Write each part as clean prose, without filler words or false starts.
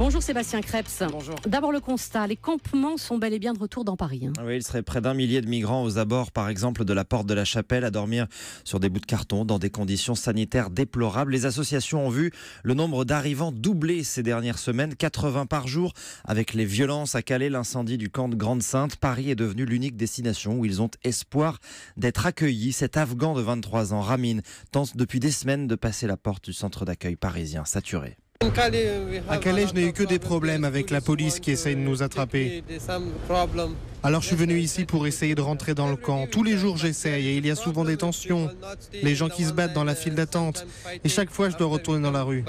Bonjour Sébastien Krebs. Bonjour. D'abord le constat, les campements sont bel et bien de retour dans Paris. Oui, il serait près d'1 millier de migrants aux abords, par exemple, de la porte de la Chapelle, à dormir sur des bouts de carton dans des conditions sanitaires déplorables. Les associations ont vu le nombre d'arrivants doubler ces dernières semaines, 80 par jour. Avec les violences à Calais, l'incendie du camp de Grande-Sainte, Paris est devenu l'unique destination où ils ont espoir d'être accueillis. Cet Afghan de 23 ans, Ramin, tente depuis des semaines de passer la porte du centre d'accueil parisien saturé. À Calais, je n'ai eu que des problèmes avec la police qui essaye de nous attraper. Alors je suis venu ici pour essayer de rentrer dans le camp. Tous les jours j'essaye et il y a souvent des tensions. Les gens qui se battent dans la file d'attente. Et chaque fois je dois retourner dans la rue.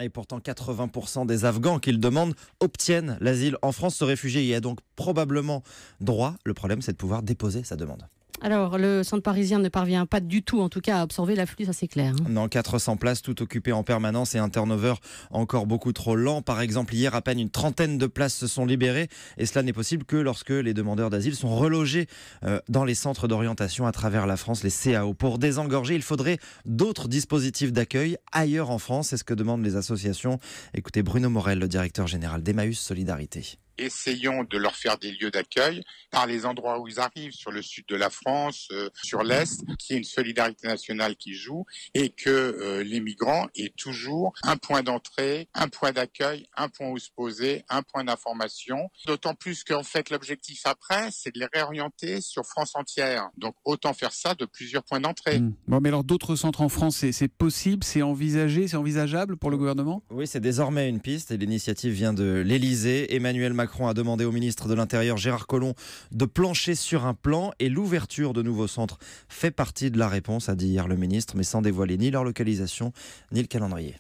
Et pourtant 80% des Afghans qu'ils demandent obtiennent l'asile en France. Ce réfugié y a donc probablement droit. Le problème, c'est de pouvoir déposer sa demande. Alors, le centre parisien ne parvient pas du tout, en tout cas, à absorber l'afflux, ça c'est clair. Non, 400 places, tout occupées en permanence et un turnover encore beaucoup trop lent. Par exemple, hier, à peine une trentaine de places se sont libérées. Et cela n'est possible que lorsque les demandeurs d'asile sont relogés dans les centres d'orientation à travers la France, les CAO. Pour désengorger, il faudrait d'autres dispositifs d'accueil ailleurs en France. C'est ce que demandent les associations. Écoutez Bruno Morel, le directeur général d'Emmaüs Solidarité. Essayons de leur faire des lieux d'accueil par les endroits où ils arrivent, sur le sud de la France, sur l'Est, qu'il y ait une solidarité nationale qui joue et que les migrants aient toujours un point d'entrée, un point d'accueil, un point où se poser, un point d'information. D'autant plus qu'en fait, l'objectif après, c'est de les réorienter sur France entière. Donc autant faire ça de plusieurs points d'entrée. Bon, mais alors d'autres centres en France, c'est possible, c'est envisagé, c'est envisageable pour le gouvernement ? Oui, c'est désormais une piste et l'initiative vient de l'Elysée. Emmanuel Macron a demandé au ministre de l'Intérieur Gérard Collomb de plancher sur un plan et l'ouverture de nouveaux centres fait partie de la réponse, a dit hier le ministre, mais sans dévoiler ni leur localisation ni le calendrier.